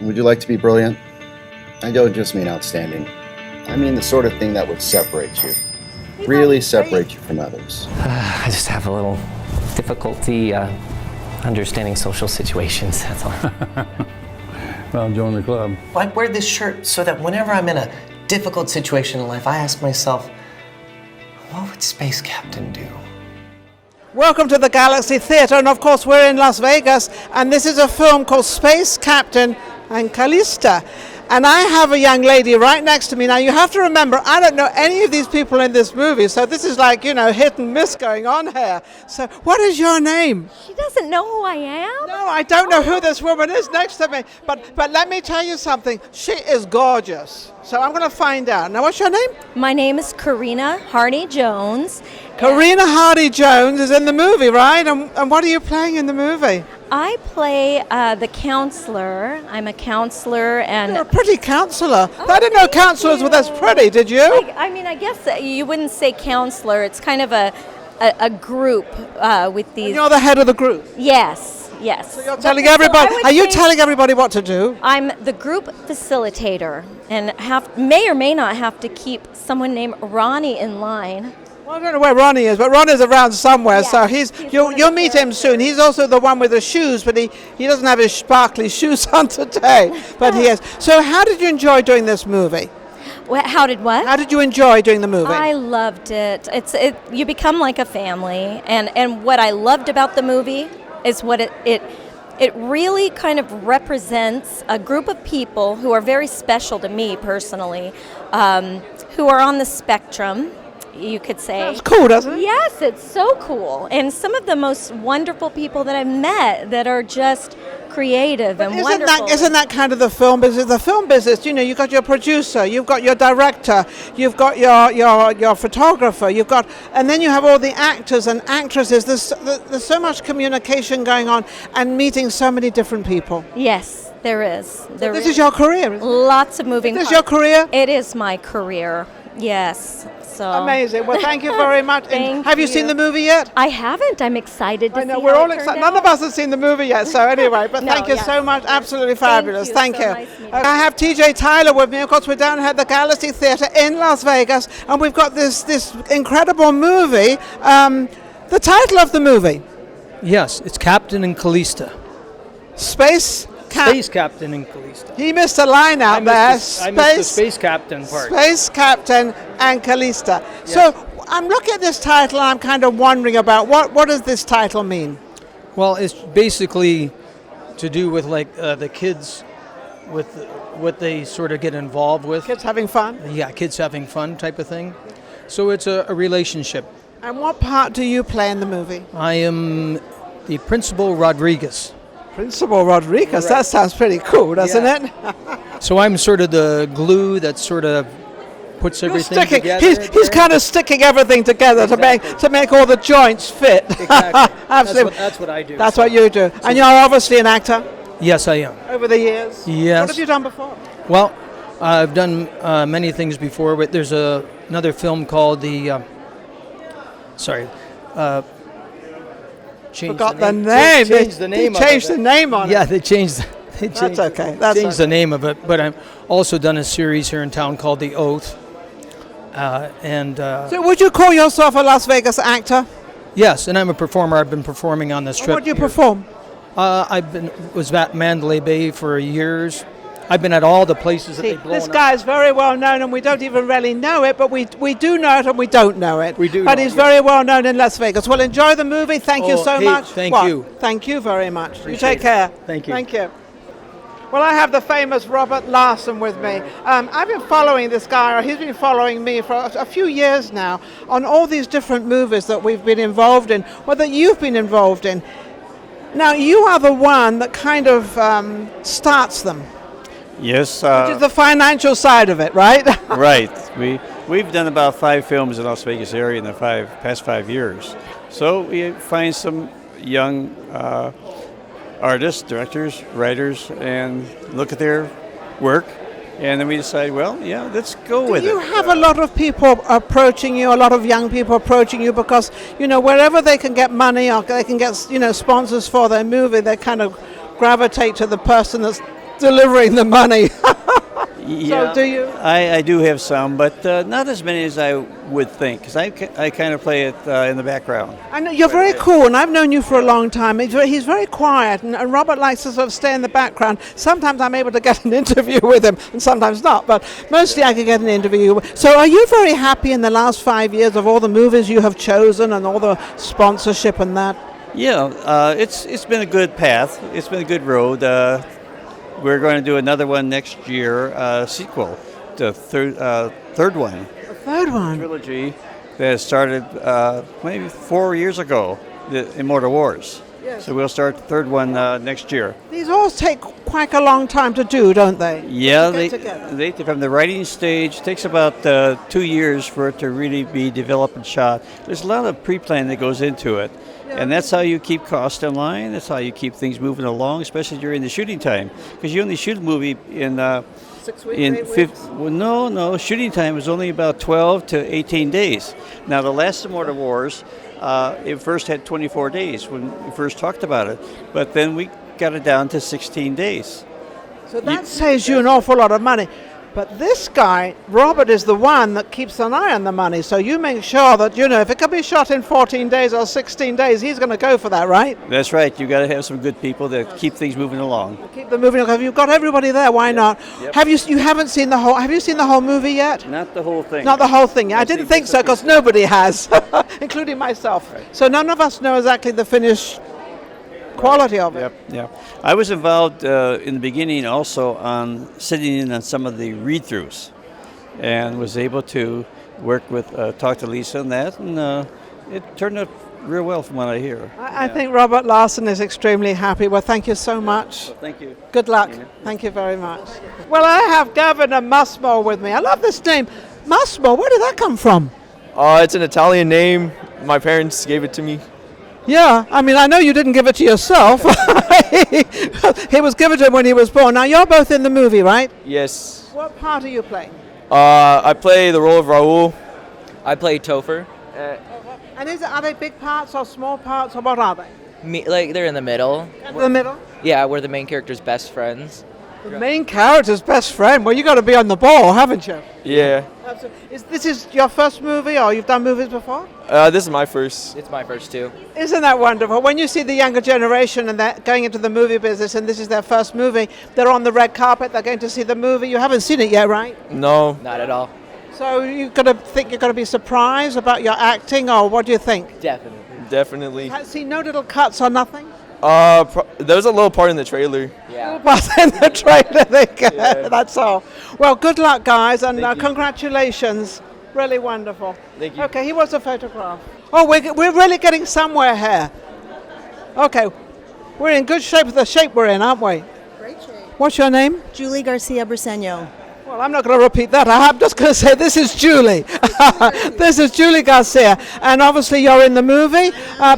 Would you like to be brilliant? I don't just mean outstanding. I mean the sort of thing that would separate you. Really separate you from others. I just have a little difficulty understanding social situations, that's all. Well, join the club. I wear this shirt so that whenever I'm in a difficult situation in life, I ask myself, what would Space Captain do? Welcome to the Galaxy Theatre, and of course we're in Las Vegas, and this is a film called Space Captain and Callista. And I have a young lady right next to me. Now you have to remember, I don't know any of these people in this movie, so this is like, hit and miss going on here. So what is your name? She doesn't know who I am? No, I don't know who this woman is next to me, but let me tell you something. She is gorgeous. So I'm going to find out. Now what's your name? My name is Karina Hardy-Jones. Karina Hardy-Jones is in the movie, right? And what are you playing in the movie? I play the counselor. I'm a counselor, and you're a pretty counselor. Oh, I didn't know counselors were this pretty. Did you? I guess you wouldn't say counselor. It's kind of a group with these. And you're the head of the group. Yes. So you're telling everybody. Are you telling everybody what to do? I'm the group facilitator, and may or may not have to keep someone named Ronnie in line. Well, I don't know where Ronnie is, but Ronnie's around somewhere, so you'll meet him soon. He's also the one with the shoes, but he doesn't have his sparkly shoes on today, but he has. So how did you enjoy doing this movie? How did what? How did you enjoy doing the movie? I loved it. You become like a family, and what I loved about the movie is what it really kind of represents a group of people who are very special to me personally, who are on the spectrum, you could say. That's cool, doesn't it? Yes, it's so cool. And some of the most wonderful people that I've met that are just creative and wonderful. Isn't that kind of the film business? The film business, you've got your producer, you've got your director, you've got your photographer, and then you have all the actors and actresses. There's so much communication going on and meeting so many different people. Yes, there is. This is your career, isn't it? Lots of moving parts. Is this your career? It is my career, yes. So. Amazing. Well, thank you very much. Have you seen the movie yet? I haven't. I'm excited to see we're all excited. None of us have seen the movie yet, so anyway, but thank you so much. Absolutely fabulous. Thank you. Nice I have TJ Tyler with me. Of course, we're down here at the Galaxy Theatre in Las Vegas, and we've got this incredible movie. The title of the movie? Yes, it's Captain and Callista. Space Captain and Callista. He missed a line out there. I missed the Space Captain part. Space Captain and Callista. Yes. So I'm looking at this title and I'm kind of wondering about what does this title mean? Well, it's basically to do with the kids, with what they sort of get involved with. Kids having fun? Yeah, kids having fun type of thing. So it's a relationship. And what part do you play in the movie? I am the Principal Rodriguez. Principal Rodriguez, that sounds pretty cool, doesn't it? So I'm sort of the glue that sort of puts everything together. He's kind of sticking everything together to make all the joints fit. Exactly. Absolutely. That's what I do. That's what you do. And you're obviously an actor? Yes, I am. Over the years? Yes. What have you done before? Well, I've done many things before, but there's another film called Forgot the name. They changed the name. They changed the name on it. Yeah, they changed. That's okay. Changed the name of it. But I've also done a series here in town called The Oath. So would you call yourself a Las Vegas actor? Yes, and I'm a performer. I've been performing on this trip. What do you perform? Was at Mandalay Bay for years. I've been at all the places that they've blown up. This guy is very well known, and we don't even really know it, but we do know it and we don't know it. We do. But he's very well known in Las Vegas. Well, enjoy the movie. Thank you so much. Thank you. Thank you very much. Appreciate you take care. Thank you. Thank you. Well, I have the famous Robert Larson with me. I've been following this guy, or he's been following me for a few years now, on all these different movies that we've been involved in, or that you've been involved in. Now, you are the one that kind of starts them. Yes. Which is the financial side of it, right? Right. We've done about 5 films in the Las Vegas area in the past 5 years. So we find some young artists, directors, writers, and look at their work. And then we decide, well, yeah, let's go with it. Do you have a lot of people approaching you, a lot of young people approaching you because, wherever they can get money or they can get, sponsors for their movie, they kind of gravitate to the person that's delivering the money. Yeah, do you? I do have some, but not as many as I would think, because I kind of play it in the background. I know you're very cool, and I've known you for a long time. He's very quiet, and Robert likes to sort of stay in the background. Sometimes I'm able to get an interview with him, and sometimes not, but mostly I can get an interview. So are you very happy in the last 5 years of all the movies you have chosen and all the sponsorship and that? Yeah, it's been a good path. It's been a good road. We're going to do another one next year, sequel, the third one. The third one? Trilogy that started maybe 4 years ago, the Immortal Wars. Yes. So we'll start the third one next year. These all take quite a long time to do, don't they? Yeah, To get together. they from the writing stage takes about 2 years for it to really be developed and shot. There's a lot of pre-plan that goes into it. And that's how you keep costs in line. That's how you keep things moving along, especially during the shooting time. Because you only shoot a movie in 6 weeks, in 8 fifth. weeks? Well, no. Shooting time is only about 12 to 18 days. Now, the last Immortal Wars, it first had 24 days when we first talked about it, but then we got it down to 16 days. So that saves you an awful lot of money. But this guy, Robert, is the one that keeps an eye on the money. So you make sure that, if it can be shot in 14 days or 16 days, he's going to go for that, right? That's right. You got to have some good people that keep things moving along. Keep them moving. Have you got everybody there? Why not? Yep. You haven't seen the whole? Have you seen the whole movie yet? Not the whole thing. Not the whole thing. I I've didn't seen think bits so and because pieces. nobody has, including myself. Right. So none of us know exactly the finished quality of it. Yep, yeah. I was involved in the beginning also on sitting in on some of the read-throughs, and was able to work with, talk to Lisa on that, and it turned out real well from what I hear. I think Robert Larson is extremely happy. Well, thank you so much. Well, thank you. Good luck. Thank you very much. Well, I have Governor Musmo with me. I love this name. Musmo, where did that come from? It's an Italian name. My parents gave it to me. Yeah, I mean, I know you didn't give it to yourself. He was given to him when he was born. Now, you're both in the movie, right? Yes. What part are you playing? I play the role of Raul. I play Topher. And are they big parts or small parts, or what are they? They're in the middle. In the middle? Yeah, we're the main character's best friends. The main character's best friend. Well, you got to be on the ball, haven't you? Yeah. This is your first movie, or you've done movies before? This is my first. It's my first too. Isn't that wonderful? When you see the younger generation and they're going into the movie business, and this is their first movie, they're on the red carpet, they're going to see the movie. You haven't seen it yet, right? No. Not at all. So you're going to think you're going to be surprised about your acting, or what do you think? Definitely. Definitely. See no little cuts or nothing? There was a little part in the trailer. Yeah. But in the trailer, Yeah. that's all. Well, good luck, guys, and Thank you. congratulations. Really wonderful. Thank you. Okay, he wants a photograph. Oh, we're really getting somewhere here. Okay, we're in good shape with the shape we're in, aren't we? Great shape. What's your name? Julie Garcia Briseño. Well, I'm not going to repeat that. I'm just going to say this is Julie. This is Julie Garcia. And obviously you're in the movie,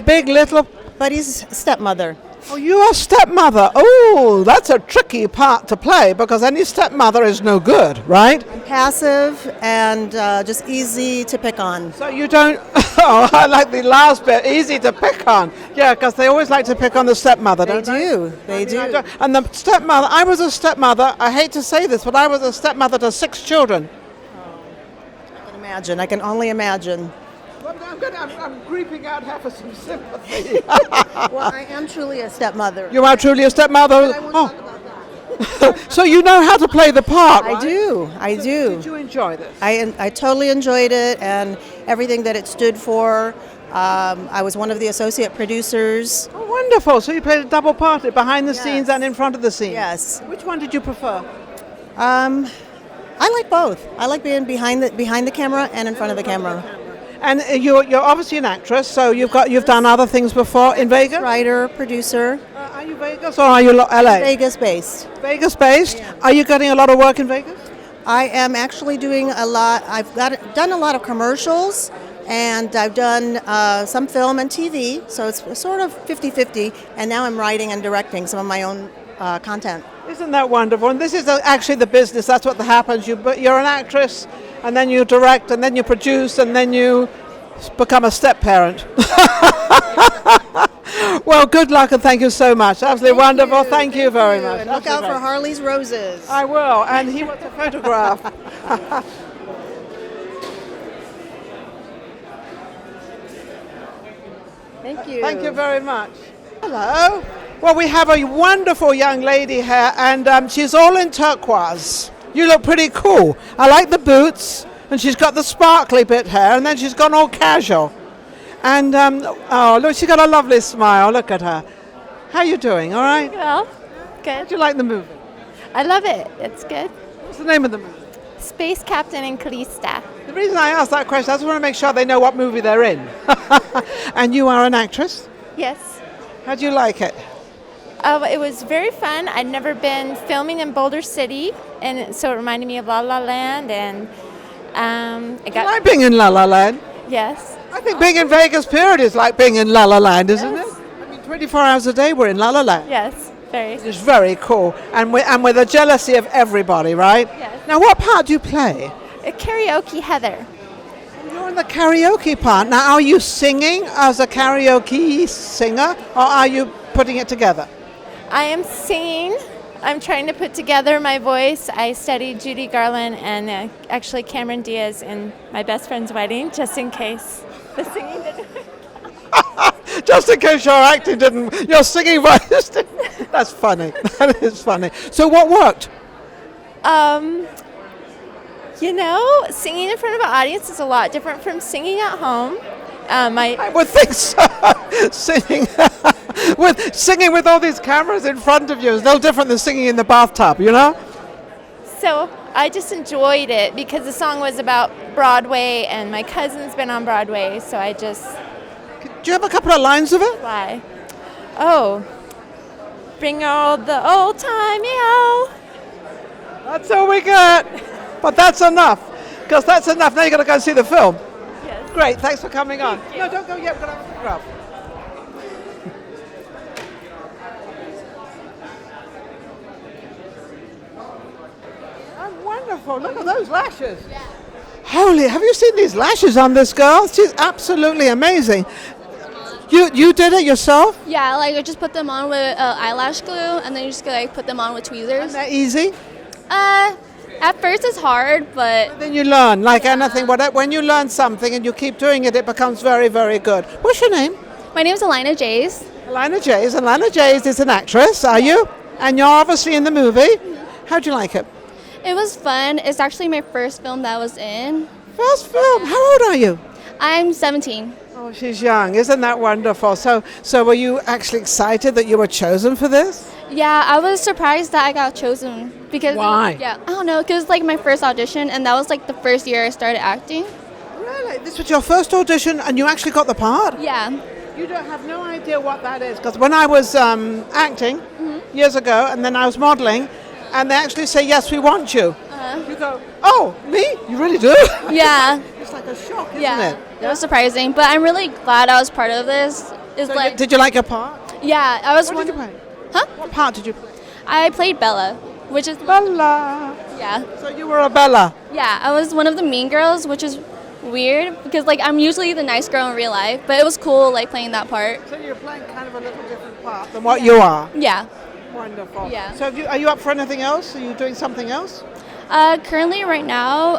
Big Little... Buddy's stepmother. Oh, you are stepmother. Oh, that's a tricky part to play because any stepmother is no good, right? Passive and just easy to pick on. So you don't... Oh, I like the last bit. Easy to pick on. Yeah, because they always like to pick on the stepmother, They don't they? do. They I do. don't- And the stepmother... I was a stepmother. I hate to say this, but I was a stepmother to 6 children. I can imagine. I can only imagine. I'm creeping out here for some sympathy. Well, I am truly a stepmother. You are truly a stepmother? But I won't talk about that. So you know how to play the part, I right? do. I do. Did you enjoy this? I totally enjoyed it and everything that it stood for. I was one of the associate producers. Oh, wonderful. So you played a double part, behind the Yes. scenes and in front of the scenes. Yes. Which one did you prefer? I like both. I like being behind the camera and in front of the camera. And you're obviously an actress, so you've done other things before in Vegas. Writer, producer, Are you Vegas or are you LA? Vegas based. Vegas based. Are you getting a lot of work in Vegas? I am actually doing a lot. I've done a lot of commercials, and I've done some film and TV, so it's sort of 50-50, and now I'm writing and directing some of my own content. Isn't that wonderful? And this is actually the business. That's what happens. You're an actress, and then you direct, and then you produce, and then you become a step parent. Well, good luck and thank you so much. Absolutely wonderful. Thank you very much. And look out Absolutely for Harley's roses. I will. And he wants a photograph. Thank you. Thank you very much. Hello. Well, we have a wonderful young lady here, and she's all in turquoise. You look pretty cool. I like the boots, and she's got the sparkly bit hair, and then she's gone all casual. And, oh, look, she's got a lovely smile. Look at her. How are you doing? All right? Well, good. How do you like the movie? I love it. It's good. What's the name of the movie? Space Captain and Callista. The reason I asked that question, I just want to make sure they know what movie they're in. And you are an actress? Yes. How do you like it? It was very fun. I'd never been filming in Boulder City, and so it reminded me of La La Land. And I like being in La La Land. Yes. I think being in Vegas, period, is like being in La La Land, isn't it? I mean, 24 hours a day we're in La La Land. Yes. Very. It's very cool. And with the jealousy of everybody, right? Yes. Now, what part do you play? A karaoke Heather. You're in the karaoke part. Now, are you singing as a karaoke singer, or are you putting it together? I am singing. I'm trying to put together my voice. I studied Judy Garland and actually Cameron Diaz in my best friend's wedding, just in case the singing didn't. Just in case your acting didn't, your singing voice didn't. That's funny. That is funny. So what worked? You know, singing in front of an audience is a lot different from singing at home. I would think so. Singing with all these cameras in front of you is no different than singing in the bathtub, you know? So I just enjoyed it because the song was about Broadway, and my cousin's been on Broadway, so I just... Do you have a couple of lines of it? Why? Oh, bring all the old time, yo. That's all we got. But that's enough, because that's enough. Now you've got to go and see the film. Yes. Great, thanks for coming on. No, don't go yet. We're going to have a photograph. Oh, wonderful. Look at those lashes. Yeah. Holy, have you seen these lashes on this girl? She's absolutely amazing. You did it yourself? Yeah, like I just put them on with eyelash glue, and then you just like put them on with tweezers. Isn't that easy? At first it's hard, but then you learn, like anything. When you learn something and you keep doing it, it becomes very, very good. What's your name? My name is Elena Jays. Elena Jays. Elena Jays is an actress, are you? And you're obviously in the movie. Mm-hmm. How'd you like it? It was fun. It's actually my first film that I was in. First film? How old are you? I'm 17. Oh, she's young. Isn't that wonderful? So were you actually excited that you were chosen for this? Yeah, I was surprised that I got chosen because... Why? Yeah, I don't know, because like my first audition, and that was like the first year I started acting. Really? This was your first audition and you actually got the part? Yeah. You don't have no idea what that is, because when I was acting years ago, and then I was modeling, and they actually say, yes, we want you. You go, oh, me? You really do? Yeah. It's like a shock, isn't it? It was surprising, but I'm really glad I was part of this. Did you like your part? Yeah, I was. What did you play? Huh? What part did you play? I played Bella, which is Bella. Yeah. So you were a Bella. Yeah, I was one of the mean girls, which is weird because like I'm usually the nice girl in real life, but it was cool like playing that part. So you're playing kind of a little different part than what you are. Yeah. Wonderful. Yeah. So are you up for anything else? Are you doing something else? Currently, right now,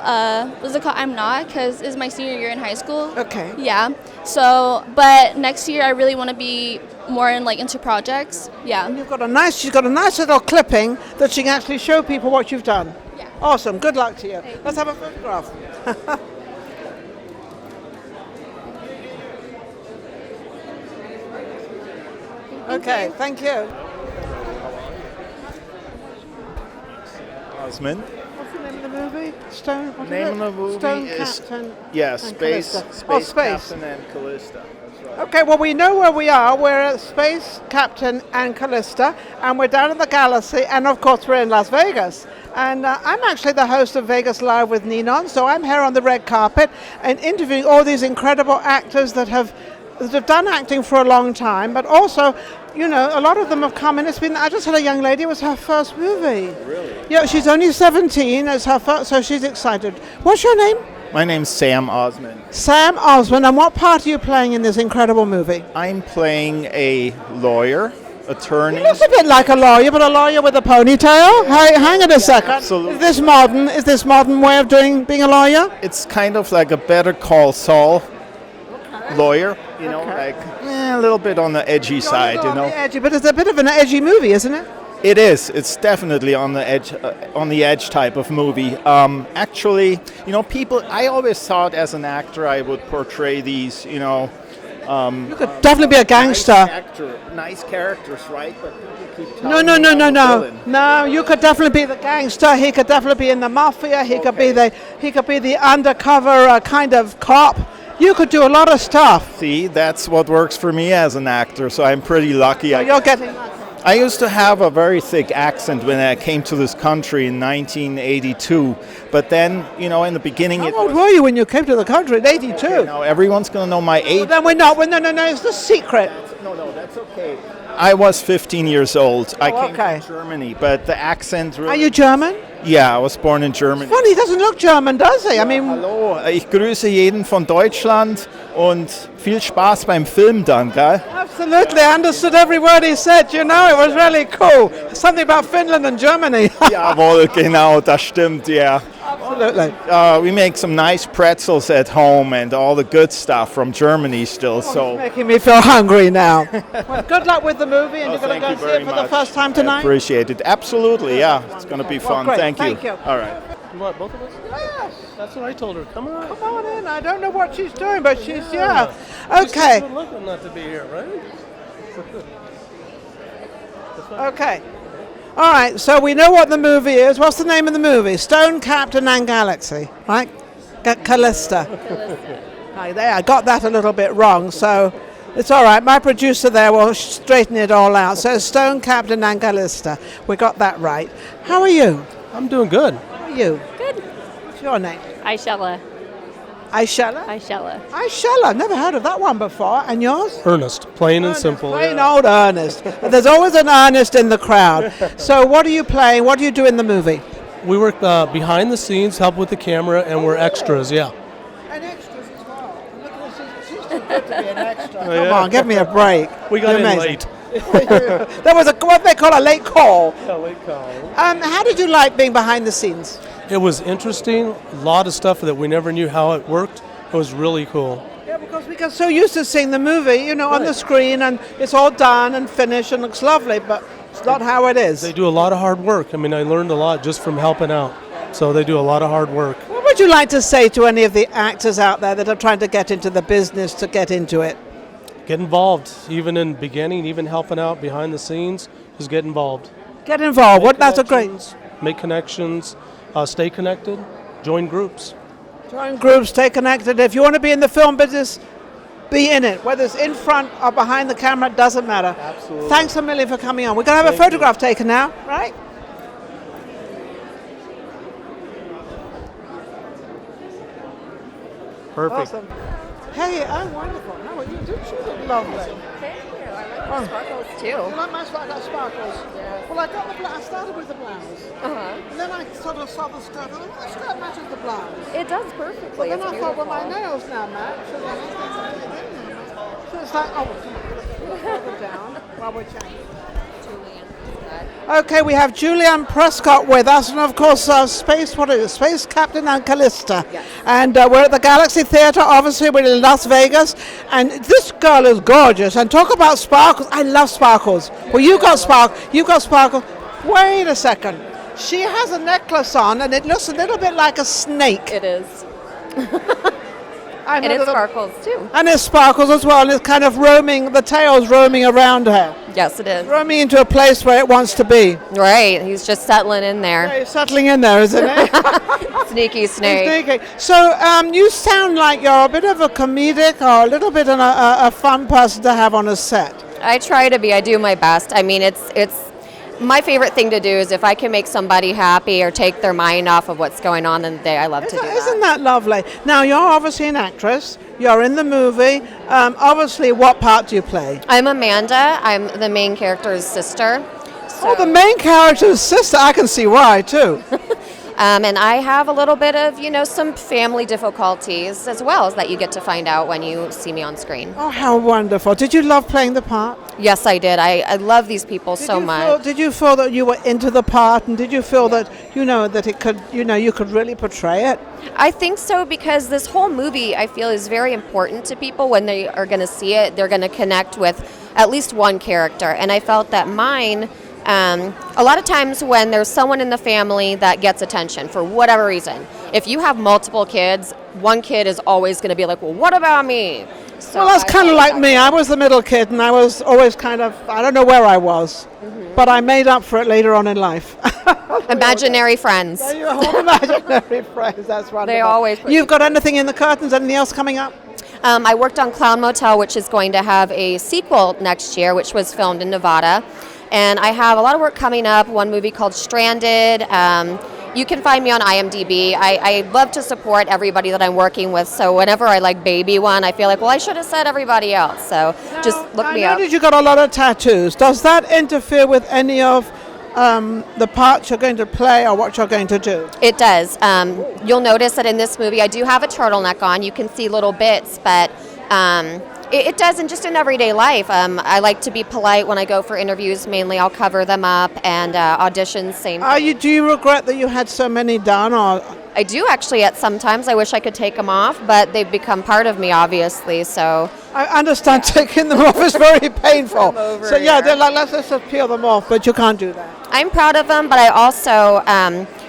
what's it called? I'm not, because it's my senior year in high school. Okay. Yeah. So, but next year I really want to be more into projects. Yeah. And she's got a nice little clipping that she can actually show people what you've done. Yeah. Awesome. Good luck to you. Let's have a photograph. Okay. Thank you. Osmond. What's the name of the movie? Stone. What Name is of the movie Stone is Captain Space Captain and Callista. That's right. Okay, well we know where we are. We're at Space Captain and Callista, and we're down in the Galaxy, and of course we're in Las Vegas. And I'm actually the host of Vegas Live with Ninon, so I'm here on the red carpet and interviewing all these incredible actors that have done acting for a long time, but also, you know, a lot of them have come in. I just had a young lady, it was her first movie. Really? Yeah, she's only 17, it's her first, so she's excited. What's your name? My name's Sam Osmond. Sam Osmond, and what part are you playing in this incredible movie? I'm playing a lawyer, attorney. He looks a bit like a lawyer, but a lawyer with a ponytail. Hang on a second. Absolutely. Is this modern? Is this modern way of being a lawyer? It's kind of like a Better Call Saul lawyer, you know, like a little bit on the edgy side, you know. Edgy, but it's a bit of an edgy movie, isn't it? It is. It's definitely on the edge type of movie. Actually, you know, I always thought as an actor I would portray these, you know. You could definitely be a gangster. Nice characters, right? But people keep telling me I'm a villain. No, you could definitely be the gangster. He could definitely be in the mafia. He could be the undercover kind of cop. You could do a lot of stuff. See, that's what works for me as an actor, so I'm pretty lucky. You're getting. I used to have a very thick accent when I came to this country in 1982, but then, you know, in the beginning... How old were you when you came to the country in 82? Okay, now everyone's going to know my age. Well, then we're not. No, it's the secret. No, that's okay. I was 15 years old. I came okay. from Germany, but the accent really... Are you German? Yeah, I was born in Germany. Funny, he doesn't look German, does he? I mean... Hallo, ich grüße jeden von Deutschland und viel Spaß beim Film dann, gell? Absolutely, I understood every word he said, you know, it was really cool. Something about Finland and Germany. Jawohl, genau, das stimmt, yeah. Absolutely. We make some nice pretzels at home and all the good stuff from Germany still, so... It's making me feel hungry now. Well, good luck with the movie, and you're going to go see it for the first time tonight? I appreciate it. Absolutely, yeah. It's going to be fun. Great. Thank you. All right. You want both of us? Yes. That's what I told her. Come on. Come on in. I don't know what she's doing, but she's, yeah. She's Okay. good looking not to be here, right? Okay. All right, so we know what the movie is. What's the name of the movie? Stone Captain and Galaxy, right? Callista. Right, there, I got that a little bit wrong, so it's all right. My producer there will straighten it all out. So Stone Captain and Callista. We got that right. How are you? I'm doing good. How are you? Good. What's your name? Aishella. Aishella? Aishella. Aishella. Never heard of that one before. And yours? Ernest, plain and simple. Plain old Ernest. There's always an Ernest in the crowd. So what are you playing? What do you do in the movie? We work behind the scenes, help with the camera, and we're extras, yeah. And extras as well. Look at this. She's too good to be an extra. Come on, give me a break. We got You're in amazing. late. There was what they call a late call. Yeah, late call. How did you like being behind the scenes? It was interesting. A lot of stuff that we never knew how it worked. It was really cool. Yeah, because we get so used to seeing the movie, you know, on the screen, and it's all done and finished and looks lovely, but it's not how it is. They do a lot of hard work. I mean, I learned a lot just from helping out. So they do a lot of hard work. What would you like to say to any of the actors out there that are trying to get into the business, to get into it? Get involved, even in beginning, even helping out behind the scenes. Just get involved. Get involved. That's a great. Make connections. Stay connected. Join groups. Join groups. Stay connected. If you want to be in the film business, be in it. Whether it's in front or behind the camera, it doesn't matter. Absolutely. Thanks a million for coming on. We're going to have a photograph taken now, right? Perfect. Awesome. Hey, I'm wonderful. How are you? Didn't you look lovely? Thank you. I like the sparkles too. You like my sparkles? Yeah. Well, I started with the blouse. And then I sort of saw the skirt. And the skirt matches the blouse. It does perfectly. But then it's I thought, well, my beautiful. nails now match. So then so it's like, oh, further down while we're chatting. Okay, we have Julianne Prescott with us, and of course, Space Captain and Callista. Yes. And we're at the Galaxy Theatre, obviously we're in Las Vegas, and this girl is gorgeous. And talk about sparkles, I love sparkles. Well, you got sparkle. Wait a second. She has a necklace on, and it looks a little bit like a snake. It is. And it sparkles too. And it sparkles as well, and it's kind of roaming, the tail's roaming around her. Yes, it is. Roaming into a place where it wants to be. Right, he's just settling in there. Yeah, he's settling in there, isn't he? Sneaky snake. Sneaky. So you sound like you're a bit of a comedic or a little bit of a fun person to have on a set. I try to be. I do my best. I mean, it's my favorite thing to do is if I can make somebody happy or take their mind off of what's going on in the day, I love to do that. Isn't that lovely? Now, you're obviously an actress. You're in the movie. Obviously, what part do you play? I'm Amanda. I'm the main character's sister. Oh, the main character's sister. I can see why, too. And I have a little bit of, some family difficulties as well that you get to find out when you see me on screen. Oh, how wonderful. Did you love playing the part? Yes, I did. I love these people so much. Did you feel that you were into the part, and did you feel that, that it could, you could really portray it? I think so, because this whole movie, I feel, is very important to people. When they are going to see it, they're going to connect with at least one character. And I felt that mine, a lot of times when there's someone in the family that gets attention for whatever reason, if you have multiple kids, one kid is always going to be like, well, what about me? So Well, that's kind of like me. I was the middle kid, and I was always kind of, I don't know where I was, but I made up for it later on in life. Imaginary friends. There you are, imaginary friends. That's wonderful. They always You've got anything in the curtains? Anything else coming up? I worked on Clown Motel, which is going to have a sequel next year, which was filmed in Nevada. And I have a lot of work coming up, one movie called Stranded. You can find me on IMDb. I love to support everybody that I'm working with, so whenever I baby one, I feel like, well, I should have said everybody else. So just look me I up. know that you got a lot of tattoos. Does that interfere with any of the parts you're going to play or what you're going to do? It does. You'll notice that in this movie I do have a turtleneck on. You can see little bits, but it does in just in everyday life. I like to be polite when I go for interviews. Mainly I'll cover them up, and auditions, same thing. Do you regret that you had so many done? Or I do actually at sometimes. I wish I could take them off, but they've become part of me, obviously. So I understand taking them off is very painful. So yeah, they're like, let's just peel them off, but you can't do that. I'm proud of them, but I also,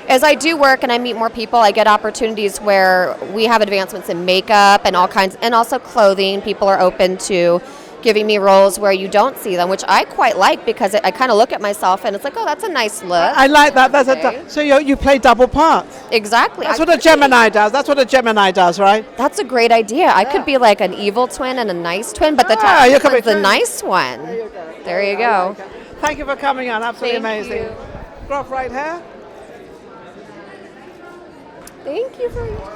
as I do work and I meet more people, I get opportunities where we have advancements in makeup and all kinds, and also clothing. People are open to giving me roles where you don't see them, which I quite like, because I kind of look at myself and it's like, oh, that's a nice look. I like that. So you play double parts. Exactly. That's what a Gemini does. That's what a Gemini does, right? That's a great idea. I could be like an evil twin and a nice twin, but the you could be the nice one. There you go. Thank you for coming on. Absolutely Thank amazing. you. Go off right here. Thank you for your time.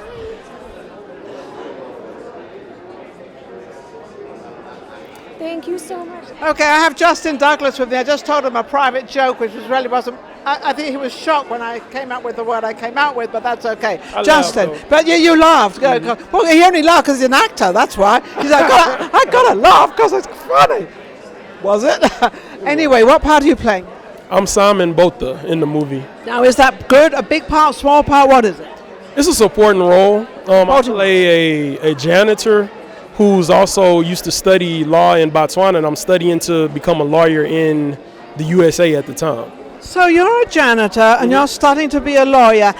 Thank you so much. Okay, I have Justin Douglas with me. I just told him a private joke, which really wasn't. I think he was shocked when I came out with the word I came out with, but that's okay. Justin, but you laughed. Well, he only laughed because he's an actor. That's why. He's like, I gotta laugh because it's funny. Was it? Anyway, what part are you playing? I'm Simon Botha in the movie. Now, is that good? A big part, small part? What is it? It's a supporting role. I play a janitor who's also used to study law in Botswana, and I'm studying to become a lawyer in the USA at the time. So you're a janitor and you're starting to be a lawyer.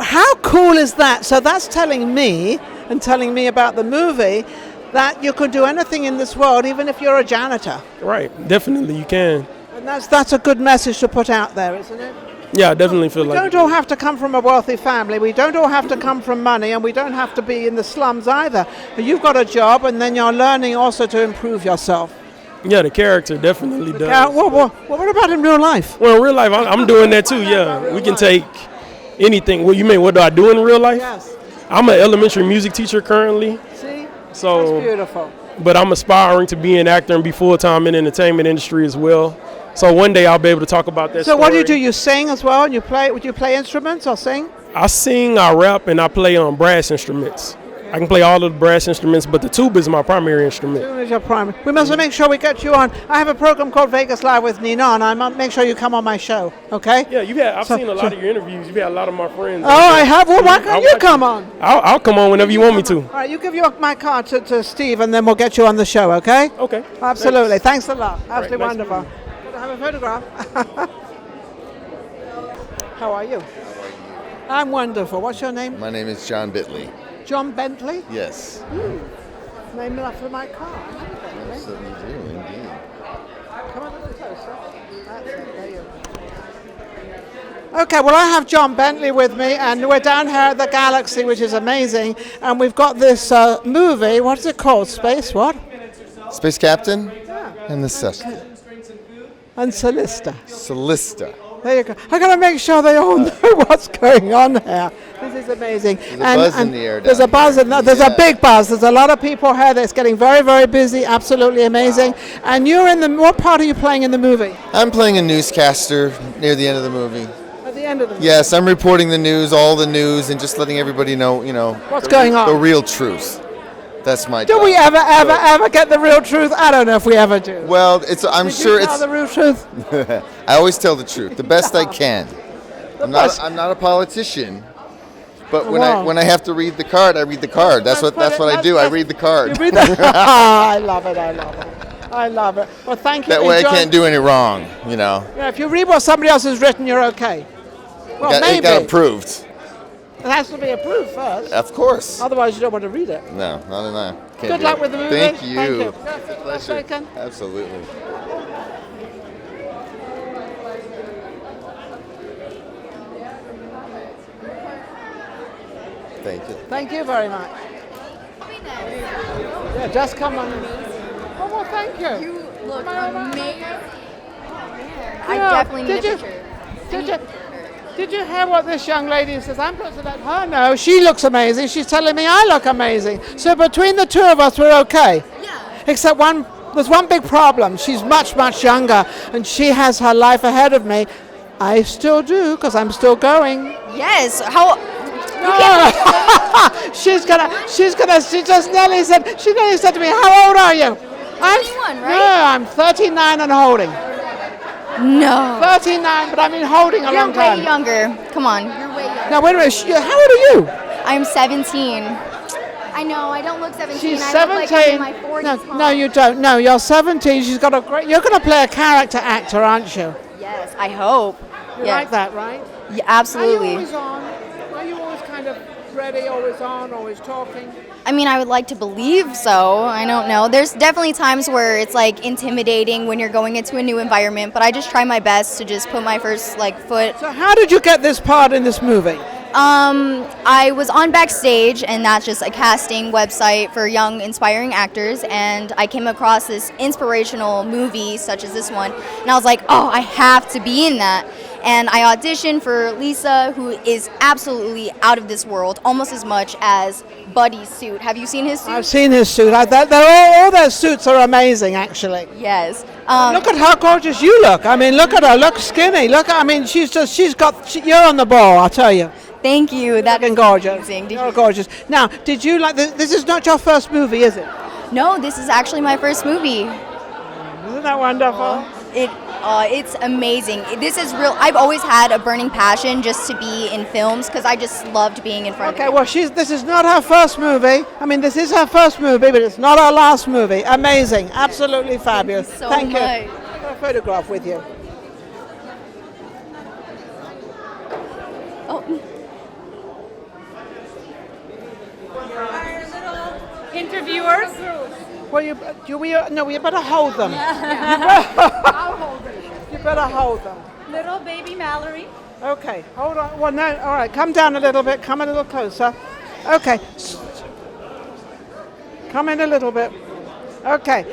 How cool is that? So that's telling me and telling me about the movie that you could do anything in this world, even if you're a janitor. Right, definitely you can. And that's a good message to put out there, isn't it? Yeah, I definitely feel We like don't all have to come from a wealthy family. We don't all have to come from money, and we don't have to be in the slums either. You've got a job, and then you're learning also to improve yourself. Yeah, the character definitely does. What about in real life? Well, in real life, I'm doing that too, yeah. We can take anything. Well, you mean what do I do in real life? Yes. I'm an elementary music teacher currently. See? So, that's beautiful. But I'm aspiring to be an actor and be full-time in the entertainment industry as well. So one day I'll be able to talk about that So story. what do you do? You sing as well? And you play? Would you play instruments or sing? I sing, I rap, and I play on brass instruments. I can play all of the brass instruments, but the tuba is my primary instrument. Tuba is your primary. We must make sure we get you on. I have a program called Vegas Live with Ninon. I must make sure you come on my show, okay? Yeah, I've seen a lot of your interviews. You've had a lot of my friends. Oh, I have? Well, why can't you come on? I'll come on whenever you want me to. All right, you give my card to Steve, and then we'll get you on the show, okay? Okay. Absolutely. Thanks a lot. Absolutely nice wonderful. Could I have a photograph? How are you? I'm wonderful. What's your name? My name is John Bitley. John Bentley? Yes. Name after my car. Yes, you do, indeed. Come on a little closer. That's it. There you go. Okay, well, I have John Bentley with me, and we're down here at the Galaxy, which is amazing. And we've got this movie. What's it called? Space what? Space Captain and the Callista. And Callista. Callista. There you go. I got to make sure they all know what's going on here. This is amazing. There's a buzz in the air. There's a buzz. There's a big buzz. There's a lot of people here. It's getting very, very busy. Absolutely amazing. Wow. And you're in the. What part are you playing in the movie? I'm playing a newscaster near the end of the movie. A At the end of the movie. Yes, I'm reporting the news, all the news, and just letting everybody know, What's going on? The real truth. That's my Do job. we ever get the real truth? I don't know if we ever do. Well, I'm Did sure you tell it's. the real truth? I always tell the truth, the best I can. I'm not a politician, but when I have to read the card, I read the card. That's what I do. I read the card. You read the I love it. I love it. Well, thank you. That way I Enjoy. can't do any wrong, Yeah, if you read what somebody else has written, you're okay. Well, It maybe. got approved. It has to be approved first. Of course. Otherwise, you don't want to read it. No, not enough. Good luck with the movie. Thank you. Thank you. It's a pleasure. Absolutely. Thank you. Thank you very much. Yeah, just come on. Oh, well, thank you. You look amazing. Yeah. I definitely need a picture. Did you hear what this young lady says? I'm going to let her know. She looks amazing. She's telling me I look amazing. So between the two of us, we're okay. Yeah. Except there's one big problem. She's much, much younger, and she has her life ahead of me. I still do, because I'm still going. Yes. How? She just nearly said to me, how old are you? 21, right? No, I'm 39 and holding. No. 39, but I mean holding a long time. You're way younger. Come on. You're way younger. Now, wait a minute. How old are you? I'm 17. I know. I don't look 17. She's I 17. look like I'm in my 40s. No, you don't. No, you're 17. She's got a great. You're going to play a character actor, aren't you? Yes, I hope. You Yeah. like that, right? Yeah, absolutely. Are you always on? Are you always kind of ready, always on, always talking? I mean, I would like to believe so. I don't know. There's definitely times where it's like intimidating when you're going into a new environment, but I just try my best to just put my first foot. So how did you get this part in this movie? I was on Backstage, and that's just a casting website for young, inspiring actors, and I came across this inspirational movie such as this one, and I was like, oh, I have to be in that. And I auditioned for Lisa, who is absolutely out of this world, almost as much as Buddy's suit. Have you seen his suit? I've seen his suit. All their suits are amazing, actually. Yes. Look at how gorgeous you look. I mean, look at her. Look skinny. You're on the ball, I'll tell you. Thank you. That's gorgeous. You're gorgeous. Now, did you like this? Is not your first movie, is it? No, this is actually my first movie. Isn't that wonderful? It's amazing. This is real. I've always had a burning passion just to be in films because I just loved being in front of Okay, well, this is not her first movie. I mean, this is her first movie, but it's not her last movie. Amazing. Absolutely fabulous. Thank you so much. I've got a photograph with you. Oh. Interviewers? Well, you better hold them. I'll hold it. You better hold them. Little baby Mallory. Okay, hold on. Well, no, all right, come down a little bit. Come a little closer. Okay. Come in a little bit. Okay.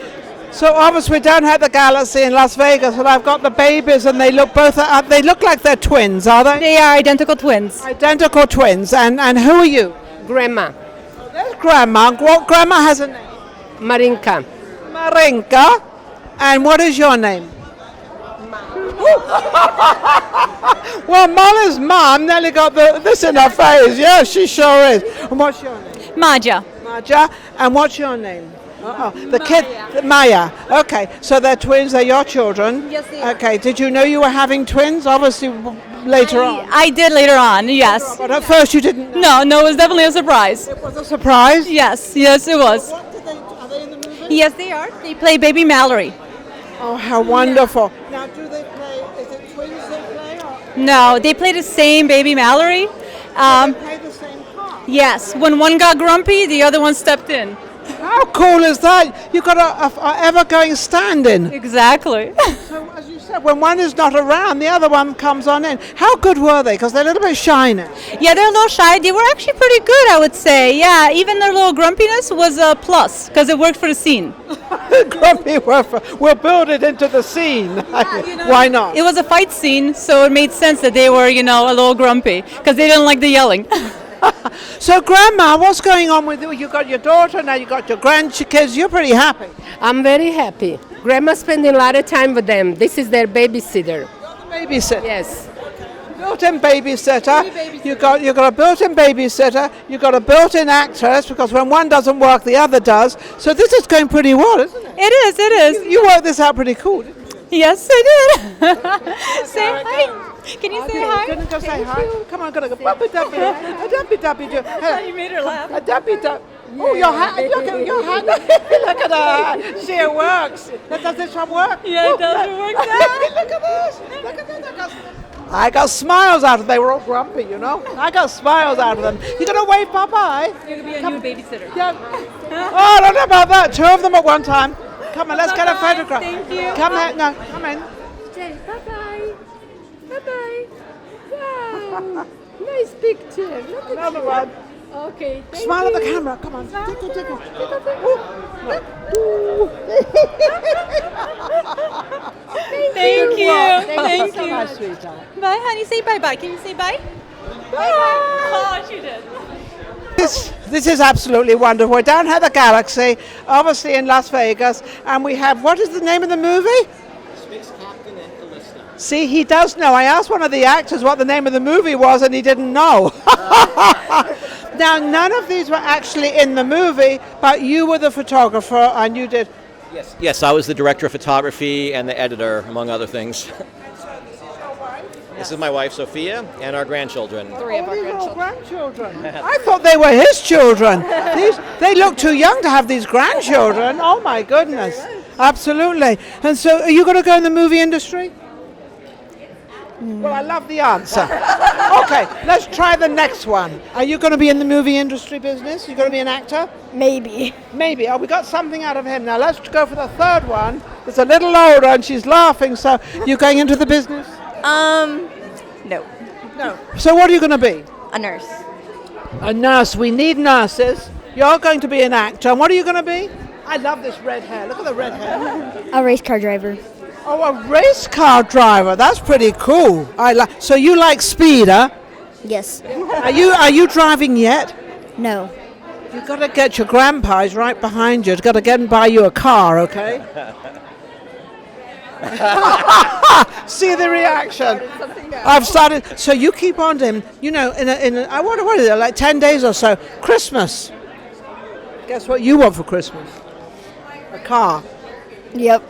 So obviously we're down here at the Galaxy in Las Vegas, and I've got the babies, and they look like they're twins, are they? They are identical twins. Identical twins. And who are you? Grandma. There's Grandma. What Grandma has a name? Marinka. Marinka. And what is your name? Well, Molly's mom nearly got this in her face. Yeah, she sure is. And what's your name? Maja. Maja. And what's your name? The kid, Maya. Okay, so they're twins. They're your children. Yes, they are. Okay. Did you know you were having twins? Obviously, later on. I did later on, yes. But at first you didn't. No, it was definitely a surprise. It was a surprise. Yes, it was. Are they in the movie? Yes, they are. They play baby Mallory. Oh, how wonderful! Now, do they play? Is it twins they play? Or? No, they play the same baby Mallory. They play the same part. Yes, when one got grumpy, the other one stepped in. How cool is that? You've got a ever-going stand-in. Exactly. So, as you said, when one is not around, the other one comes on in. How good were they? Because they're a little bit shy now. Yeah, they're a little shy. They were actually pretty good, I would say. Yeah, even their little grumpiness was a plus because it worked for the scene. Grumpy, we'll build it into the scene. Yeah, why not? It was a fight scene, so it made sense that they were, a little grumpy because they didn't like the yelling. So, Grandma, what's going on with you? You got your daughter, now you got your grandkids. You're pretty happy. I'm very happy. Grandma's spending a lot of time with them. This is their babysitter. Babysitter? Yes. built-in babysitter. You got a built-in babysitter. You got a built-in actress because when one doesn't work, the other does. So this is going pretty well, isn't it? It is. You worked this out pretty cool, didn't you? Yes, I did. Say hi. Can you say hi? Gonna go say hi. Come on, gonna go. You made her laugh. Oh, your hat! Look at your hat! Look at her! See, it works. Does this one work? Yeah, it does. It works out. Look at this! Look at this! I got smiles out of them. They were all grumpy, you know. I got smiles out of them. You gonna wave bye-bye? You're gonna be a new babysitter. Yeah. Oh, I don't know about that. 2 of them at one time. Come on, let's get a photograph. Thank you. Come in. No, come in. Bye-bye. Bye-bye. Wow. Nice picture. Look at Another you. one. Okay. Smile at the camera. Come on. Take it. Thank you. Thank you Thank you. so much, sweetheart. Bye, honey. Say bye-bye. Can you say bye? Bye. Oh, she did. This is absolutely wonderful. We're down here at the Galaxy, obviously in Las Vegas, and we have, what is the name of the movie? Space Captain and Callista. See, he does know. I asked one of the actors what the name of the movie was, and he didn't know. Now, none of these were actually in the movie, but you were the photographer, and you did. Yes, I was the director of photography and the editor, among other things. This is my wife, Sophia, and our grandchildren. 3 of our grandchildren. I thought they were his children. They look too young to have these grandchildren. Oh, my goodness. Absolutely. And so, are you going to go in the movie industry? Well, I love the answer. Okay, let's try the next one. Are you going to be in the movie industry business? You going to be an actor? Maybe. Maybe. Oh, we got something out of him. Now let's go for the third one. It's a little older and she's laughing. So you going into the business? No. No. So what are you going to be? A nurse. A nurse. We need nurses. You're going to be an actor. And what are you going to be? I love this red hair. Look at the red hair. A race car driver. Oh, a race car driver. That's pretty cool. So you like speed, huh? Yes. Are you driving yet? No. You've got to get your grandpa. He's right behind you. You've got to get and buy you a car, okay? See the reaction. I've started. So you keep on to him. You know, what is it? Like 10 days or so. Christmas. Guess what you want for Christmas? A car. Yep.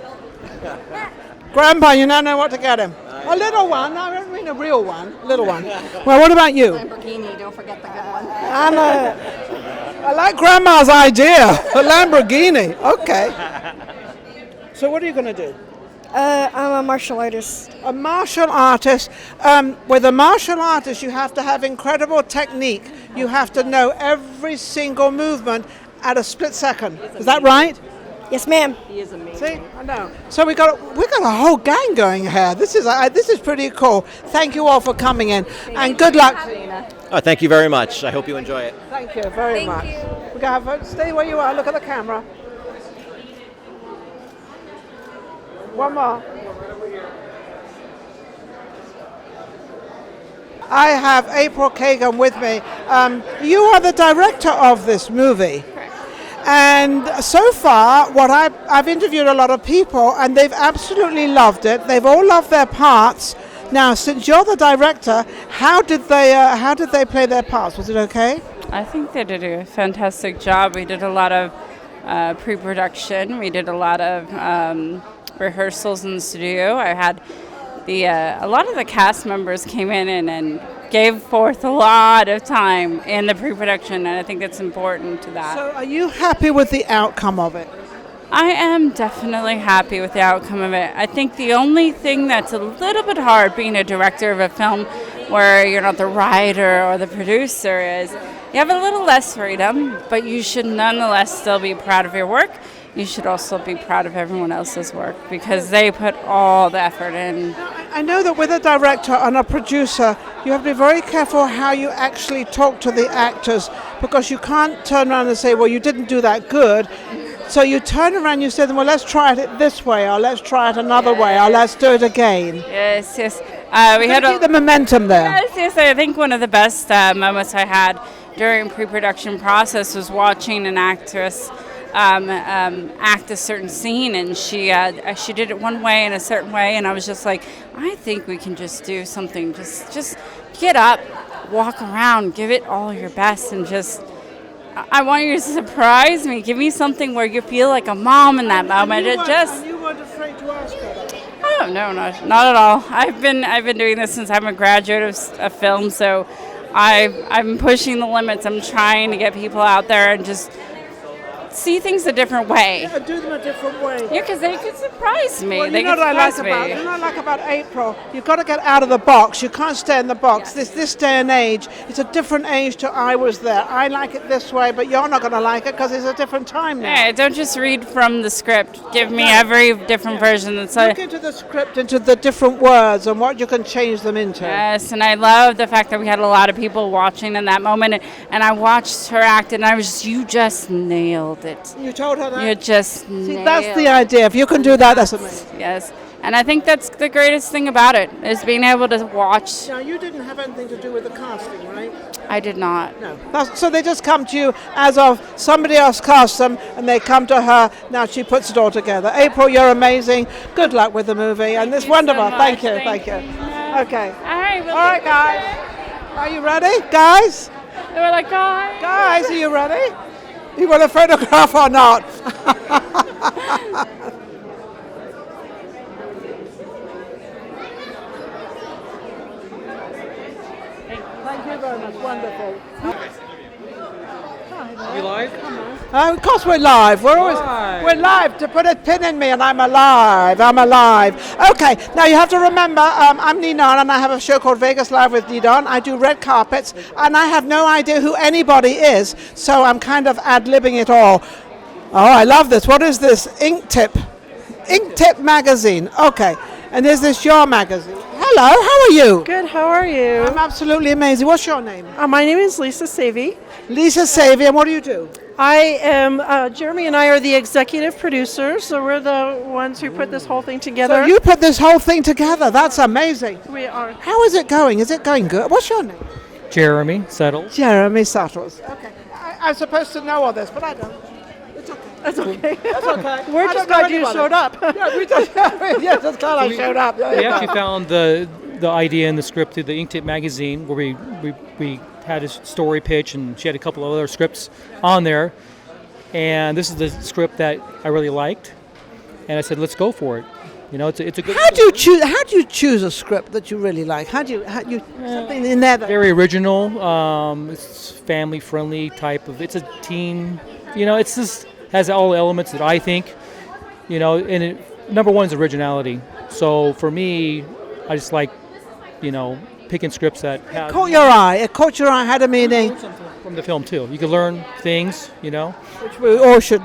Grandpa, you now know what to get him. A little one. I don't mean a real one. A little one. Well, what about you? Lamborghini, don't forget the good one. I like Grandma's idea. A Lamborghini. Okay. So what are you going to do? I'm a martial artist. A martial artist. With a martial artist, you have to have incredible technique. You have to know every single movement at a split second. Is that right? Yes, ma'am. He is amazing. See, I know. So we got a whole gang going here. This is pretty cool. Thank you all for coming in, and good luck. Oh, thank you very much. I hope you enjoy it. Thank you very much. We're gonna have stay where you are. Look at the camera. One more. I have April Kagan with me. You are the director of this movie. Correct. And so far, I've interviewed a lot of people, and they've absolutely loved it. They've all loved their parts. Now, since you're the director, how did they play their parts? Was it okay? I think they did a fantastic job. We did a lot of pre-production. We did a lot of rehearsals in the studio. I had a lot of the cast members came in and gave forth a lot of time in the pre-production, and I think it's important to that. So are you happy with the outcome of it? I am definitely happy with the outcome of it. I think the only thing that's a little bit hard being a director of a film where you're not the writer or the producer is you have a little less freedom, but you should nonetheless still be proud of your work. You should also be proud of everyone else's work because they put all the effort in. I know that with a director and a producer, you have to be very careful how you actually talk to the actors because you can't turn around and say, well, you didn't do that good. So you turn around and you say, well, let's try it this way, or let's try it another way, or let's do it again. Yes. We had the momentum there. Yes. I think one of the best moments I had during pre-production process was watching an actress act a certain scene, and she did it one way in a certain way, and I was just like, I think we can just do something, just get up, walk around, give it all your best, and just, I want you to surprise me. Give me something where you feel like a mom in that moment. You weren't afraid to ask her that? Oh no, not at all. I've been doing this since I'm a graduate of film, so I'm pushing the limits. I'm trying to get people out there and just see things a different way. Yeah, do them a different way. Yeah, because they could surprise me. Well, they you know could what I surprise like me. about, you know what I like about April? You've got to get out of the box. You can't stay in the box. This day and age, it's a different age to I was there. I like it this way, but you're not going to like it because it's a different time now. Yeah, don't just read from the script. Give me every different version. Look into the script, into the different words and what you can change them into. Yes, and I love the fact that we had a lot of people watching in that moment, and I watched her act, and I was just, you just nailed it. You told her that? You just See, that's the idea. If you can do that, that's amazing. Yes, and I think that's the greatest thing about it, is being able to watch. Now, you didn't have anything to do with the casting, right? I did not. No. So they just come to you as of somebody else cast them, and they come to her. Now she puts it all together. April, you're amazing. Good luck with the movie, and it's wonderful. So Thank you. Okay. All right, all right, guys. Are you ready, guys? They were like, guys, are you ready? You want a photograph or not? Thank you very much. Wonderful. You live? Of course we're live. We're live. To put a pin in me, and I'm alive. Okay. Now you have to remember, I'm Ninon, and I have a show called Vegas Live with Ninon. I do red carpets, and I have no idea who anybody is, so I'm kind of ad-libbing it all. Oh, I love this. What is this? Ink Tip magazine. Okay. And is this your magazine? Hello. How are you? Good. How are you? I'm absolutely amazing. What's your name? My name is Lisa Savy. Lisa Savy, and what do you do? I am, Jeremy and I are the executive producers, so we're the ones who put this whole thing together. So you put this whole thing together. That's amazing. We are. How is it going? Is it going good? What's your name? Jeremy Settles. Jeremy Settles. Okay. I'm supposed to know all this, but I don't. It's okay. That's okay. That's okay. We're just glad you showed up. Yeah, just glad I showed up. We actually found the idea in the script through the Ink Tip magazine, where we had a story pitch, and she had a couple of other scripts on there, and this is the script that I really liked, and I said, let's go for it. You know, it's a good. How do you choose a script that you really like? How do you something in there that very original? It's family friendly type of. It's a teen. You know, it's just has all the elements that I think. You know, and number one is originality. So for me, I just like, you know, picking scripts that have. It caught your eye. It caught your eye. Had a meaning. From the film too, you can learn things. You know, which we all should.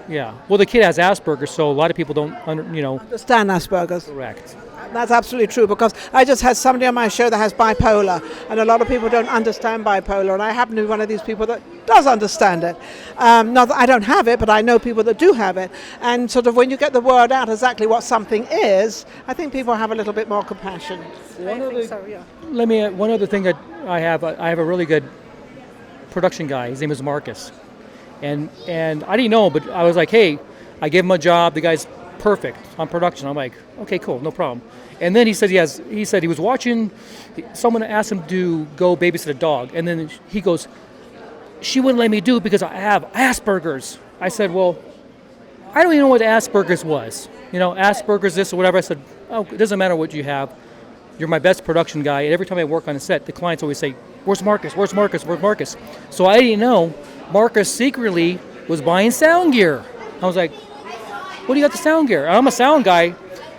Yeah. Well, the kid has Asperger's, so a lot of people don't, understand Asperger's. Correct. That's absolutely true, because I just had somebody on my show that has bipolar, and a lot of people don't understand bipolar, and I happen to be one of these people that does understand it. Not that I don't have it, but I know people that do have it. And sort of when you get the word out exactly what something is, I think people have a little bit more compassion. One other thing that I have a really good production guy. His name is Marcus. And I didn't know, but I was like, hey, I gave him a job. The guy's perfect on production. I'm like, okay, cool, no problem. And then he said he was watching, someone asked him to go babysit a dog. And then he goes, she wouldn't let me do it because I have Asperger's. I said, well, I don't even know what Asperger's was. You know, Asperger's this or whatever. I said, oh, it doesn't matter what you have. You're my best production guy. And every time I work on a set, the clients always say, where's Marcus? Where's Marcus? Where's Marcus? So I didn't know Marcus secretly was buying sound gear. I was like, what do you got the sound gear? I'm a sound guy.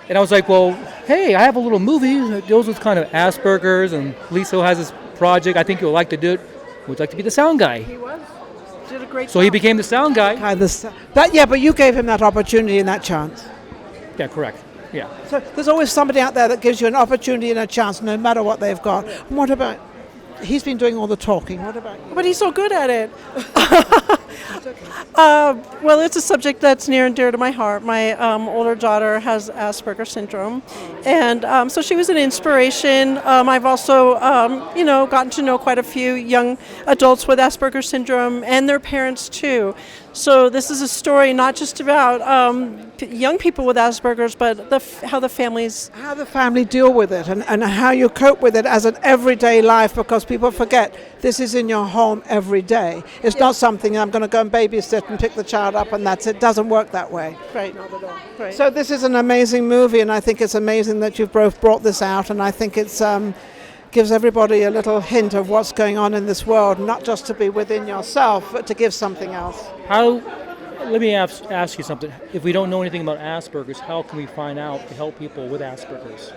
And I was like, well, hey, I have a little movie that deals with kind of Asperger's, and Lisa has this project. I think you'll like to do it. Would you like to be the sound guy? He was. Did a great So job. he became the sound guy. But you gave him that opportunity and that chance. Yeah, correct. Yeah. So there's always somebody out there that gives you an opportunity and a chance, no matter what they've got. And what about, he's been doing all the talking. What about you? But he's so good at it. Well, it's a subject that's near and dear to my heart. My older daughter has Asperger's syndrome, and so she was an inspiration. I've also, gotten to know quite a few young adults with Asperger's syndrome and their parents too. So this is a story not just about young people with Asperger's, but how the family deal with it and how you cope with it as an everyday life, because people forget this is in your home every day. It's not something I'm going to go and babysit and pick the child up and that's it. It doesn't work that way. Right, not at all. Right. So this is an amazing movie, and I think it's amazing that you've both brought this out, and I think it's gives everybody a little hint of what's going on in this world, not just to be within yourself, but to give something else. Let me ask you something. If we don't know anything about Asperger's, how can we find out to help people with Asperger's?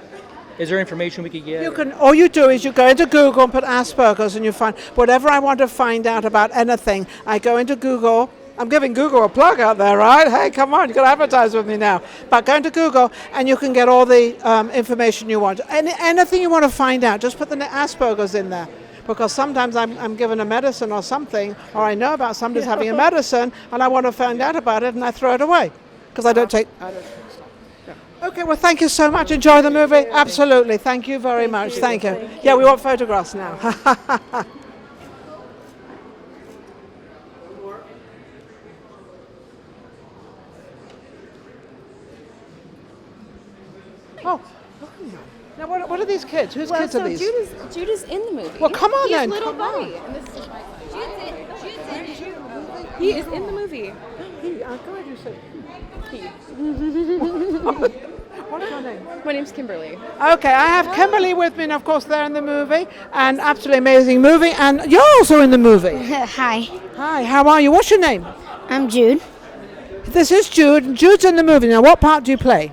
Is there information we could get? All you do is you go into Google and put Asperger's, and you find whatever I want to find out about anything. I go into Google. I'm giving Google a plug out there, right? Hey, come on, you've got to advertise with me now. But go into Google and you can get all the information you want. Anything you want to find out, just put the Asperger's in there. Because sometimes I'm given a medicine or something, or I know about somebody's having a medicine and I want to find out about it and I throw it away. Because I don't take stuff. Okay, well, thank you so much. Enjoy the movie? Absolutely. Thank you very much. Thank you. Yeah, we want photographs now. Oh, now what are these kids? Whose kids are these? Jude is in the movie. Well, come on then. He's little come buddy. on. And this is Jude's in. He is in the movie. I'm glad you said he. What's your name? My name's Kimberly. Okay, I have Kimberly with me, and of course they're in the movie, and absolutely amazing movie, and you're also in the movie. Hi. Hi, how are you? What's your name? I'm Jude. This is Jude, and Jude's in the movie. Now, what part do you play?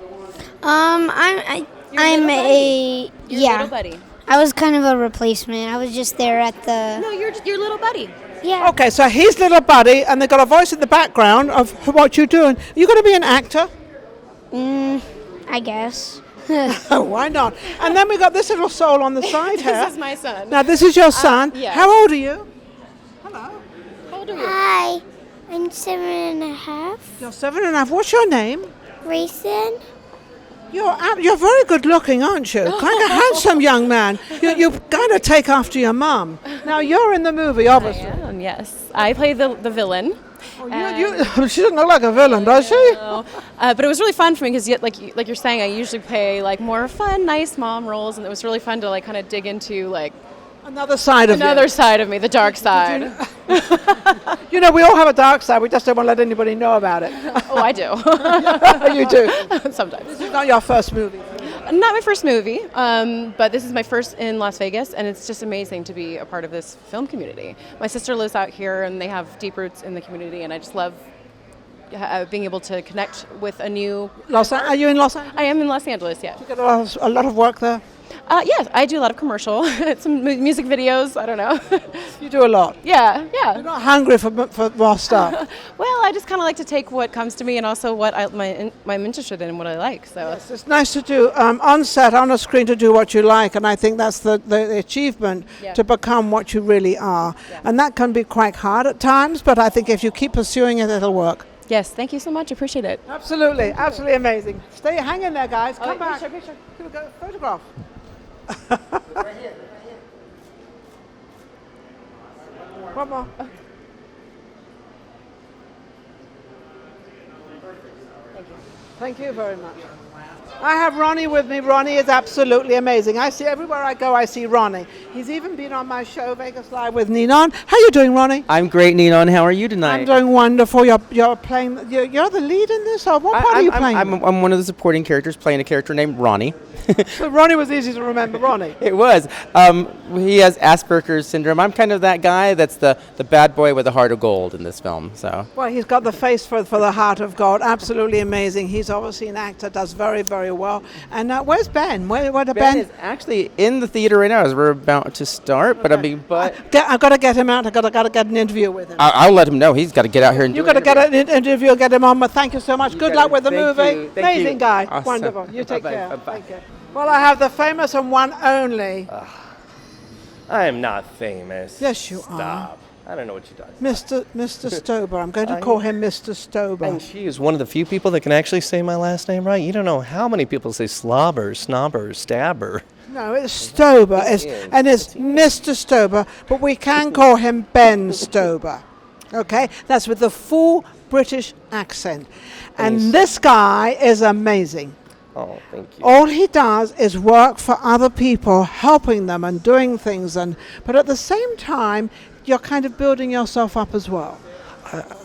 I'm a little buddy. I was kind of a replacement. I was just there at the. No, you're just your little buddy. Yeah. Okay, so he's little buddy, and they've got a voice in the background of what you're doing. Are you going to be an actor? I guess. Why not? And then we got this little soul on the side here. This is my son. Now, this is your son. Yes. How old are you? How old are you? Hi. I'm 7.5. You're 7.5. What's your name? Grayson. You're very good looking, aren't you? Kind of handsome young man. You've got to take after your mum. Now, you're in the movie, obviously. I am, yes. I play the villain. She doesn't look like a villain, does she? No. But it was really fun for me because, like you're saying, I usually play like more fun, nice mom roles, and it was really fun to like kind of dig into like another side of me, the dark side. You know, we all have a dark side. We just don't want to let anybody know about it. Oh, I do. You do. Sometimes. This is not your first movie. Not my first movie, but this is my first in Las Vegas, and it's just amazing to be a part of this film community. My sister lives out here, and they have deep roots in the community, and I just love being able to connect with a new... Are you in Los Angeles? I am in Los Angeles, yeah. You get a lot of work there? Yes, I do a lot of commercial, some music videos, I don't know. You do a lot? Yeah. You're not hungry for more stuff? Well, I just kind of like to take what comes to me and also what I'm interested in and what I like. So yes, it's nice to do on set, on a screen, to do what you like, and I think that's the achievement, to become what you really are. Yeah. And that can be quite hard at times, but I think if you keep pursuing it, it'll work. Yes, thank you so much. Appreciate it. Absolutely amazing. Stay hanging there, guys. Come back. Picture. Here we go. Photograph. Right here. One more. Thank you very much. I have Ronnie with me. Ronnie is absolutely amazing. I see everywhere I go, I see Ronnie. He's even been on my show, Vegas Live with Ninon. How are you doing, Ronnie? I'm great, Ninon. How are you tonight? I'm doing wonderful. You're playing. You're the lead in this, or what part are you playing? I'm one of the supporting characters, playing a character named Ronnie. So Ronnie was easy to remember. Ronnie. It was. He has Asperger's syndrome. I'm kind of that guy that's the bad boy with a heart of gold in this film. So. Well, he's got the face for the heart of gold. Absolutely amazing. He's obviously an actor. Does very, very well. And where's Ben? Where did Ben? Ben is actually in the theater right now as we're about to start. Okay. But I've got to get him out. I've got to get an interview with him. I'll let him know. He's got to get out here and do it. You've got to get an interview, get him on. But thank you so much. Good luck with the movie. Thank amazing you. Guy. Awesome. Wonderful. You take care. Bye-bye. Thank you. Well, I have the famous and one only. I am not famous. Yes, you are. Stop. I don't know what she does. Mr. Stober. I'm going to call him Mr. Stober. And she is one of the few people that can actually say my last name right. You don't know how many people say slobber, snobber, stabber. No, it's Stober. It's Mr. Stober, but we can call him Ben Stober. Okay, that's with the full British accent. And Thanks. this guy is amazing. Oh, thank you. All he does is work for other people, helping them and doing things, but at the same time, you're kind of building yourself up as well.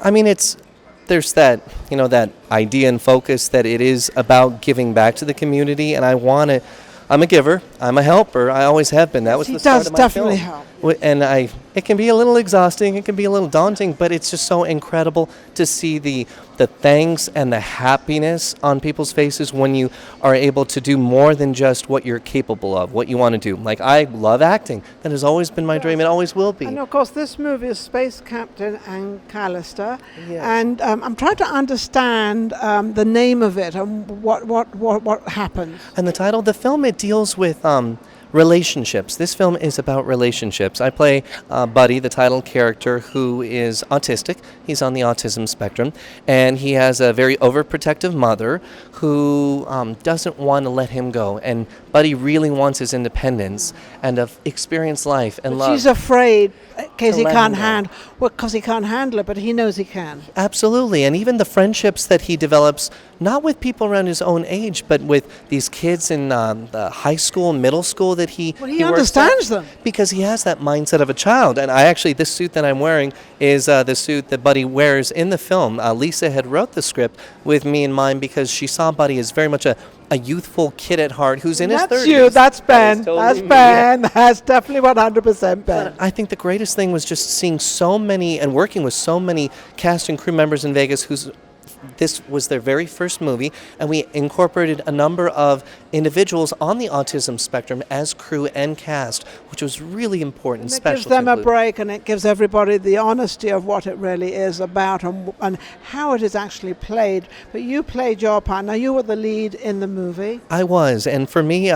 I mean, there's that, that idea and focus that it is about giving back to the community, and I'm a giver, I'm a helper, I always have been. That was the start of my film. He does definitely help. And it can be a little exhausting, it can be a little daunting, but it's just so incredible to see the thanks and the happiness on people's faces when you are able to do more than just what you're capable of, what you want to do. Like, I love acting. That has always been my dream. It always will be. And of course, this movie is Space Captain and Callista. Yes. And I'm trying to understand the name of it and what happens. And the title of the film, it deals with relationships. This film is about relationships. I play Buddy, the title character, who is autistic. He's on the autism spectrum, and he has a very overprotective mother who doesn't want to let him go. And Buddy really wants his independence and experience life and love. She's afraid because he let can't him go. because he can't handle it, but he knows he can. Absolutely, and even the friendships that he develops, not with people around his own age, but with these kids in the high school, middle school that he He works understands at, them. because he has that mindset of a child. And this suit that I'm wearing is the suit that Buddy wears in the film. Lisa had wrote the script with me in mind because she saw Buddy as very much a youthful kid at heart who's in his 30s. That's you, that's Ben, That is totally me. That's definitely 100% Ben. I think the greatest thing was just seeing so many and working with so many cast and crew members in Vegas this was their very first movie, and we incorporated a number of individuals on the autism spectrum as crew and cast, which was really important. And it special gives them to a include. break, and it gives everybody the honesty of what it really is about and how it is actually played. But you played your part. Now, you were the lead in the movie. I was, and for me,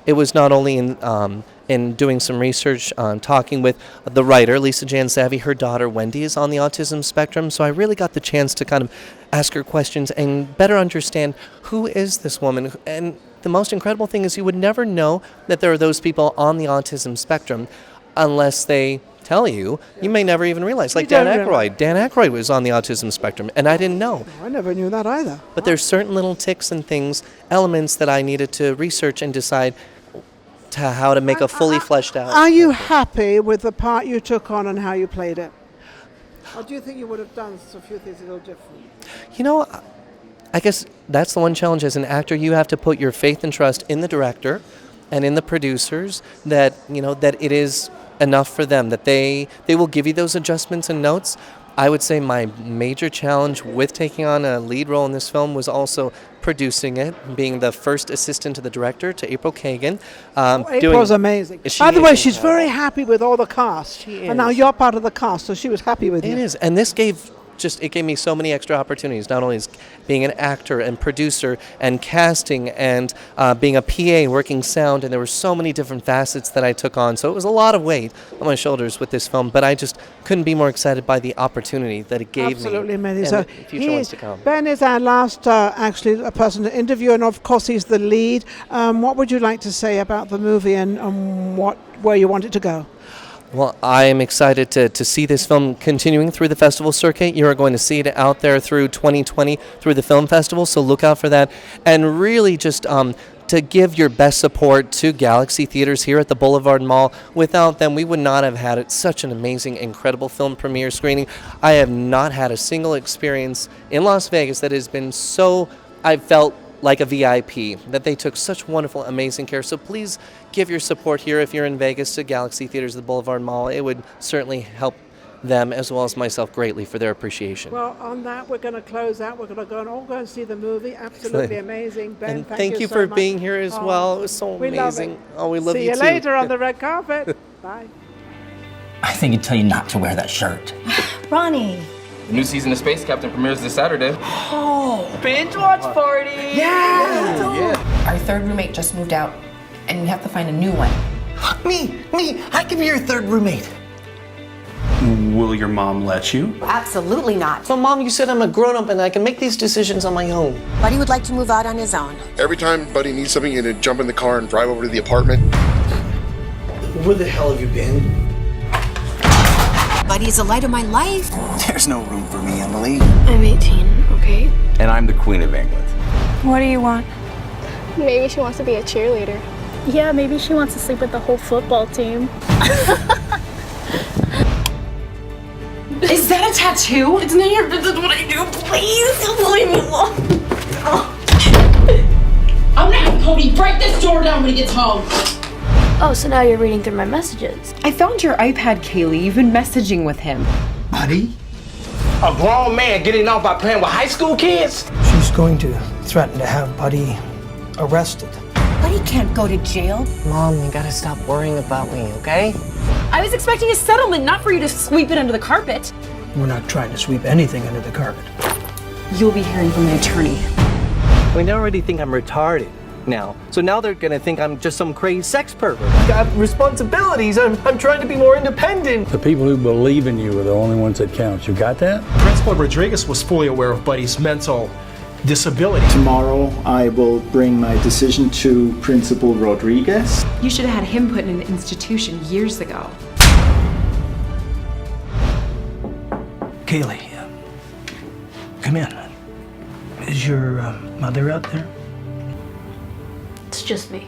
it was not only in doing some research, talking with the writer, Lisa Jan Savvy. Her daughter, Wendy, is on the autism spectrum, so I really got the chance to kind of ask her questions and better understand who is this woman. And the most incredible thing is you would never know that there are those people on the autism spectrum unless they tell you. You may never even realize. Like Dan Aykroyd. Dan Aykroyd was on the autism spectrum, and I didn't know. I never knew that either. But there's certain little ticks and things, elements that I needed to research and decide how to make a fully fleshed out. Are you happy with the part you took on and how you played it? Or do you think you would have done a few things a little different? I guess that's the one challenge as an actor. You have to put your faith and trust in the director and in the producers that it is enough for them, that they will give you those adjustments and notes. I would say my major challenge with taking on a lead role in this film was also producing it, being the first assistant to the director, to April Kagan. April's amazing. By the way, she's very happy with all the cast. She And now is. you're part of the cast, so she was happy with you. It is, and this gave me so many extra opportunities, not only as being an actor and producer and casting and being a PA, working sound, and there were so many different facets that I took on. So it was a lot of weight on my shoulders with this film, but I just couldn't be more excited by the opportunity that it gave Absolutely me. amazing. And So the future ones to come. Ben is our last, a person to interview, and of course he's the lead. What would you like to say about the movie and where you want it to go? Well, I am excited to see this film continuing through the festival circuit. You are going to see it out there through 2020 through the film festival, so look out for that. And really just to give your best support to Galaxy Theaters here at the Boulevard Mall. Without them, we would not have had such an amazing, incredible film premiere screening. I have not had a single experience in Las Vegas that has been so, I felt like a VIP, that they took such wonderful, amazing care. So please give your support here if you're in Vegas to Galaxy Theaters at the Boulevard Mall. It would certainly help them as well as myself greatly for their appreciation. Well, on that, we're going to close out. We're going to all go and see the movie. Absolutely Excellent. amazing. Ben, And thank you for so being much. here as well. It was so we love amazing. it. Oh, we love See you you too. later on the red carpet. Bye. I think he'd tell you not to wear that shirt. Ronnie. The new season of Space Captain premieres this Saturday. Oh, binge watch party. Yeah. Our third roommate just moved out, and we have to find a new one. Me, I can be your third roommate. Will your mom let you? Absolutely not. So, Mom, you said I'm a grown-up and I can make these decisions on my own. Buddy would like to move out on his own. Every time Buddy needs something, you're gonna jump in the car and drive over to the apartment. Where the hell have you been? My Buddy's the light of my life. There's no room for me, Emily. I'm 18, okay? And I'm the Queen of England. What do you want? Maybe she wants to be a cheerleader. Yeah, maybe she wants to sleep with the whole football team. Is that a tattoo? It's none of your business what I do. Please don't leave me alone. I'm gonna have Cody break this door down when he gets home. Oh, so now you're reading through my messages. I found your iPad, Kaylee. You've been messaging with him. Buddy? A grown man getting off by playing with high school kids? She's going to threaten to have Buddy arrested. Buddy can't go to jail. Mom, you gotta stop worrying about me, okay? I was expecting a settlement, not for you to sweep it under the carpet. We're not trying to sweep anything under the carpet. You'll be hearing from an attorney. I mean, they already think I'm retarded now. So now they're gonna think I'm just some crazy sex pervert. I got responsibilities. I'm trying to be more independent. The people who believe in you are the only ones that count. You got that? Principal Rodriguez was fully aware of Buddy's mental disability. Tomorrow, I will bring my decision to Principal Rodriguez. You should have had him put in an institution years ago. Kaylee, come in. Is your mother out there? It's just me.